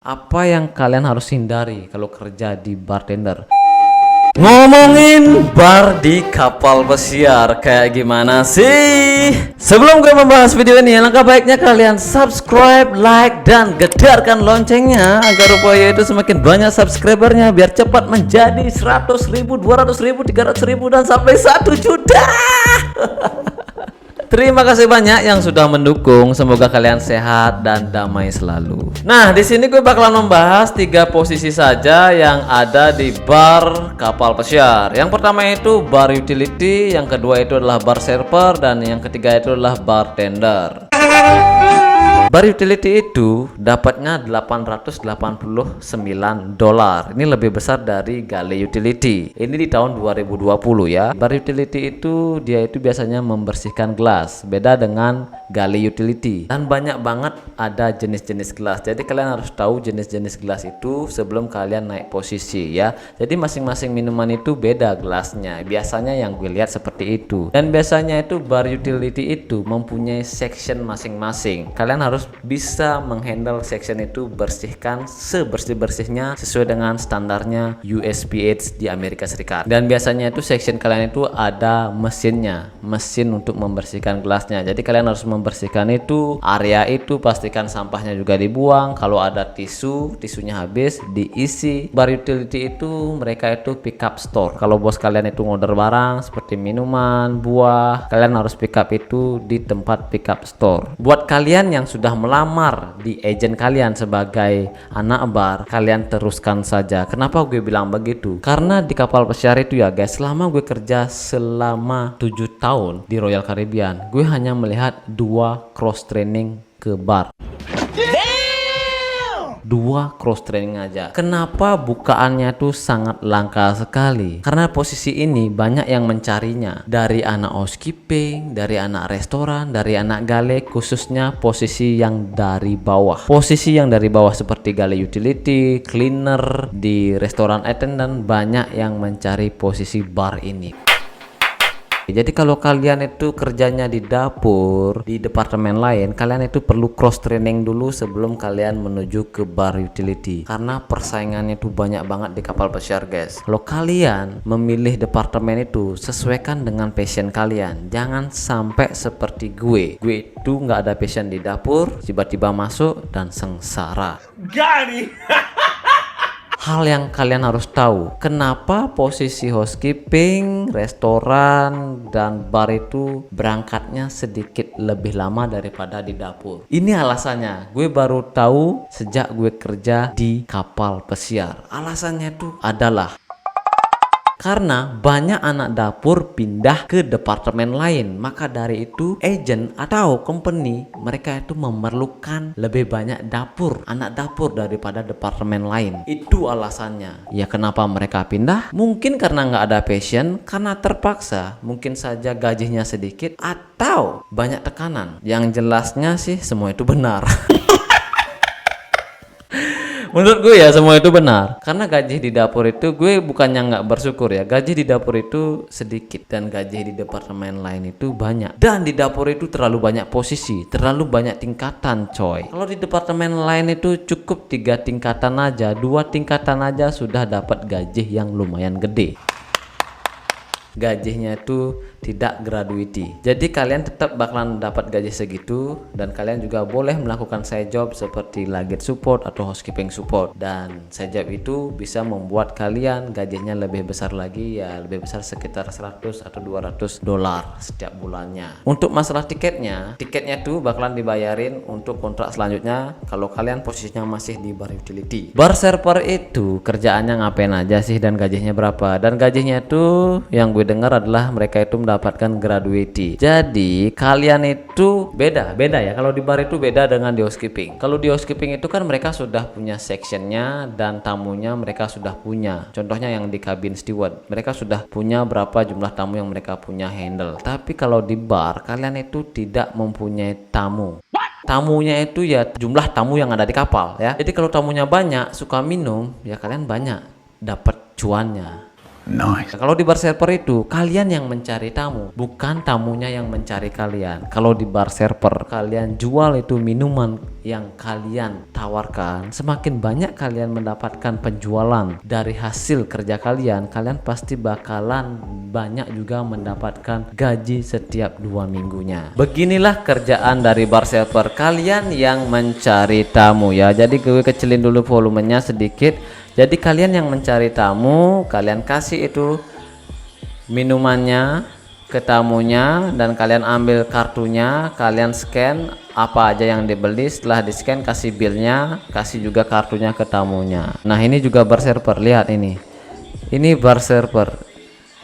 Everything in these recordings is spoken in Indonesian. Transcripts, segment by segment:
Apa yang kalian harus hindari kalau kerja di bartender? Ngomongin bar di kapal pesiar kayak gimana sih? Sebelum gue membahas video ini, langkah baiknya kalian subscribe, like, dan gedarkan loncengnya agar upaya itu semakin banyak subscribernya biar cepat menjadi 100.000, 200.000, 300.000, dan sampai 1 juta. Terima kasih banyak yang sudah mendukung. Semoga kalian sehat dan damai selalu. Nah, di sini gue bakalan membahas 3 posisi saja yang ada di bar kapal pesiar. Yang pertama itu bar utility, yang kedua itu adalah bar server, dan yang ketiga itu adalah bartender. Bar utility itu dapatnya $889. Ini lebih besar dari galley utility. Ini di tahun 2020 ya. Bar utility itu dia itu biasanya membersihkan gelas, beda dengan galley utility. Dan banyak banget ada jenis-jenis gelas. Jadi kalian harus tahu jenis-jenis gelas itu sebelum kalian naik posisi ya. Jadi masing-masing minuman itu beda gelasnya. Biasanya yang gue lihat seperti itu. Dan biasanya itu bar utility itu mempunyai section masing-masing. Kalian harus bisa menghandle section itu, bersihkan sebersih-bersihnya sesuai dengan standarnya USPH di Amerika Serikat. Dan biasanya itu section kalian itu ada mesinnya, mesin untuk membersihkan gelasnya. Jadi kalian harus membersihkan itu, area itu pastikan sampahnya juga dibuang. Kalau ada tisunya habis diisi. Bar utility itu mereka itu pick up store. Kalau bos kalian itu ngorder barang seperti minuman, buah, kalian harus pick up itu di tempat pick up store. Buat kalian yang sudah melamar di agen kalian sebagai anak bar, kalian teruskan saja. Kenapa gue bilang begitu? Karena di kapal pesiar itu ya guys, selama gue kerja selama 7 tahun di Royal Caribbean, gue hanya melihat 2 cross training ke bar. 2 cross training aja. Kenapa bukaannya tuh sangat langka sekali? Karena posisi ini banyak yang mencarinya, dari anak housekeeping, dari anak restoran, dari anak galley, khususnya posisi yang dari bawah. Posisi yang dari bawah seperti galley utility, cleaner, di restoran attendant, banyak yang mencari posisi bar ini. Jadi kalau kalian itu kerjanya di dapur, di departemen lain, kalian itu perlu cross training dulu sebelum kalian menuju ke bar utility. Karena persaingannya itu banyak banget di kapal pesiar guys. Kalau kalian memilih departemen itu, sesuaikan dengan passion kalian. Jangan sampai seperti gue itu nggak ada passion di dapur, tiba-tiba masuk dan sengsara. Gani. Hal yang kalian harus tahu, kenapa posisi housekeeping, restoran, dan bar itu berangkatnya sedikit lebih lama daripada di dapur. Ini alasannya, gue baru tahu sejak gue kerja di kapal pesiar. Alasannya itu adalah karena banyak anak dapur pindah ke departemen lain. Maka dari itu agent atau company mereka itu memerlukan lebih banyak anak dapur daripada departemen lain. Itu alasannya. Ya kenapa mereka pindah? Mungkin karena nggak ada passion, karena terpaksa, mungkin saja gajinya sedikit, atau banyak tekanan. Yang jelasnya sih semua itu benar. Menurut gue ya semua itu benar. Karena gaji di dapur itu, gue bukannya nggak bersyukur ya, gaji di dapur itu sedikit dan gaji di departemen lain itu banyak. Dan di dapur itu terlalu banyak posisi, terlalu banyak tingkatan coy. Kalau di departemen lain itu cukup 3 tingkatan aja, 2 tingkatan aja sudah dapat gaji yang lumayan gede. Gajinya itu tidak gratuity. Jadi kalian tetap bakalan dapat gaji segitu, dan kalian juga boleh melakukan side job seperti luggage support atau housekeeping support. Dan side job itu bisa membuat kalian gajinya lebih besar lagi, ya lebih besar sekitar 100 atau $200 setiap bulannya. Untuk masalah tiketnya tuh bakalan dibayarin untuk kontrak selanjutnya kalau kalian posisinya masih di bar utility. Bar server itu kerjaannya ngapain aja sih dan gajinya berapa? Dan gajinya tuh yang gue dengar adalah mereka itu mendapatkan gratuity. Jadi kalian itu beda ya. Kalau di bar itu beda dengan di housekeeping. Kalau di housekeeping itu kan mereka sudah punya sectionnya dan tamunya mereka sudah punya. Contohnya yang di cabin steward, mereka sudah punya berapa jumlah tamu yang mereka punya handle. Tapi kalau di bar kalian itu tidak mempunyai tamu. Tamunya itu ya jumlah tamu yang ada di kapal ya. Jadi kalau tamunya banyak suka minum, ya kalian banyak dapat cuannya. Nice. Kalau di bar server itu kalian yang mencari tamu, bukan tamunya yang mencari kalian. Kalau di bar server kalian jual itu minuman yang kalian tawarkan, semakin banyak kalian mendapatkan penjualan dari hasil kerja kalian, kalian pasti bakalan banyak juga mendapatkan gaji setiap 2 minggunya. Beginilah kerjaan dari bar server, kalian yang mencari tamu ya. Jadi gue kecilin dulu volumenya sedikit. Jadi kalian yang mencari tamu, kalian kasih itu minumannya ke tamunya dan kalian ambil kartunya, kalian scan apa aja yang dibeli, setelah di scan kasih billnya, kasih juga kartunya ke tamunya. Nah ini juga bar server, lihat ini bar server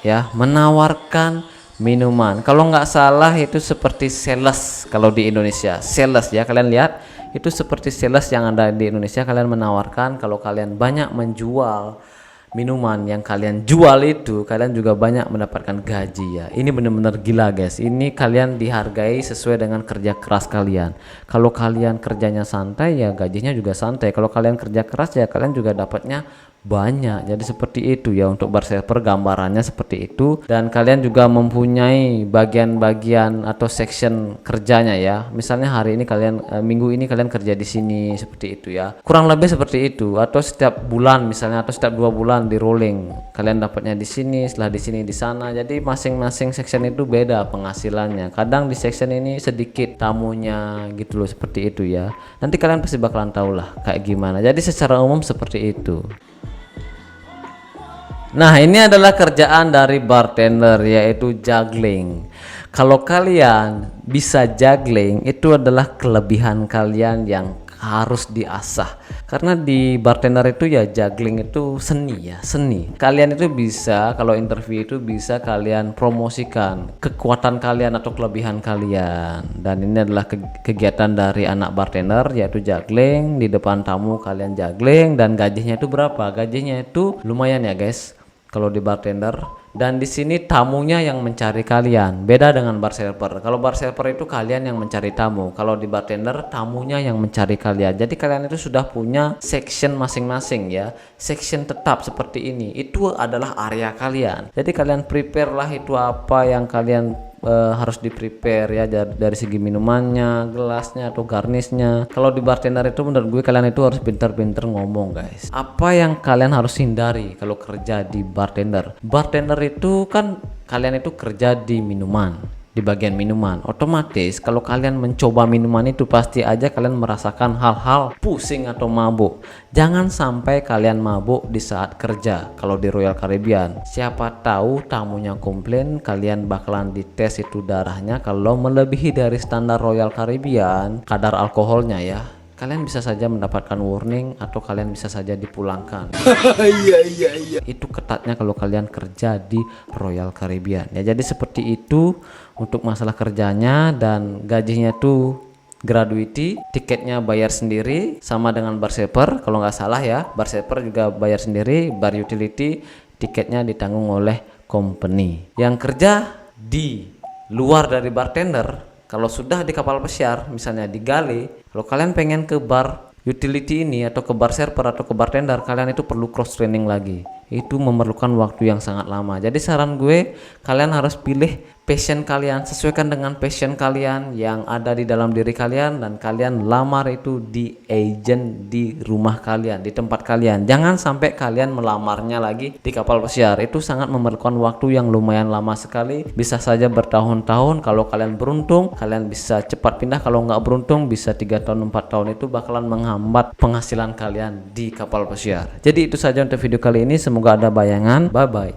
ya, menawarkan minuman. Kalau nggak salah itu seperti sales kalau di Indonesia, sales ya, kalian lihat itu seperti sales yang ada di Indonesia. Kalian menawarkan kalau kalian banyak menjual minuman yang kalian jual itu, kalian juga banyak mendapatkan gaji ya. Ini benar-benar gila guys, ini kalian dihargai sesuai dengan kerja keras kalian. Kalau kalian kerjanya santai ya gajinya juga santai, kalau kalian kerja keras ya kalian juga dapatnya banyak. Jadi seperti itu ya untuk bar server, gambarannya seperti itu. Dan kalian juga mempunyai bagian-bagian atau section kerjanya ya. Misalnya hari ini kalian minggu ini kalian kerja di sini, seperti itu ya, kurang lebih seperti itu. Atau setiap bulan misalnya, atau setiap 2 bulan di rolling, kalian dapatnya di sini, setelah di sini di sana. Jadi masing-masing section itu beda penghasilannya. Kadang di section ini sedikit tamunya gitu loh, seperti itu ya. Nanti kalian pasti bakalan tahu lah kayak gimana. Jadi secara umum seperti itu. Nah ini adalah kerjaan dari bartender, yaitu juggling. Kalau kalian bisa juggling, itu adalah kelebihan kalian yang harus diasah. Karena di bartender itu ya juggling itu seni ya, seni. Kalian itu bisa, kalau interview itu bisa kalian promosikan kekuatan kalian atau kelebihan kalian. Dan ini adalah kegiatan dari anak bartender, yaitu juggling. Di depan tamu kalian juggling, dan gajinya itu berapa? Gajinya itu lumayan ya guys kalau di bartender. Dan di sini tamunya yang mencari kalian, beda dengan bar server. Kalau bar server itu kalian yang mencari tamu, kalau di bartender tamunya yang mencari kalian. Jadi kalian itu sudah punya section masing-masing ya, section tetap seperti ini, itu adalah area kalian. Jadi kalian prepare lah itu apa yang kalian harus di prepare ya, dari segi minumannya, gelasnya atau garnishnya. Kalau di bartender itu menurut gue kalian itu harus pintar-pintar ngomong guys. Apa yang kalian harus hindari kalau kerja di bartender? Bartender itu kan kalian itu kerja di minuman, di bagian minuman. Otomatis kalau kalian mencoba minuman itu pasti aja kalian merasakan hal-hal pusing atau mabuk. Jangan sampai kalian mabuk di saat kerja. Kalau di Royal Caribbean, siapa tahu tamunya komplain, kalian bakalan dites itu darahnya. Kalau melebihi dari standar Royal Caribbean kadar alkoholnya ya, kalian bisa saja mendapatkan warning atau kalian bisa saja dipulangkan. Iya. Itu ketatnya kalau kalian kerja di Royal Caribbean ya. Jadi seperti itu untuk masalah kerjanya. Dan gajinya tuh gratuity, tiketnya bayar sendiri, sama dengan bar server kalau nggak salah ya. Bar server juga bayar sendiri, bar utility tiketnya ditanggung oleh company. Yang kerja di luar dari bartender, kalau sudah di kapal pesiar misalnya di galley, kalau kalian pengen ke bar utility ini atau ke bar server atau ke bartender, kalian itu perlu cross training lagi. Itu memerlukan waktu yang sangat lama. Jadi saran gue, kalian harus pilih passion kalian, sesuaikan dengan passion kalian yang ada di dalam diri kalian, dan kalian lamar itu di agent di rumah kalian, di tempat kalian. Jangan sampai kalian melamarnya lagi di kapal pesiar. Itu sangat memerlukan waktu yang lumayan lama sekali, bisa saja bertahun-tahun. Kalau kalian beruntung kalian bisa cepat pindah, kalau nggak beruntung bisa 3 tahun 4 tahun. Itu bakalan menghambat penghasilan kalian di kapal pesiar. Jadi itu saja untuk video kali ini, semoga ada bayangan. Bye bye.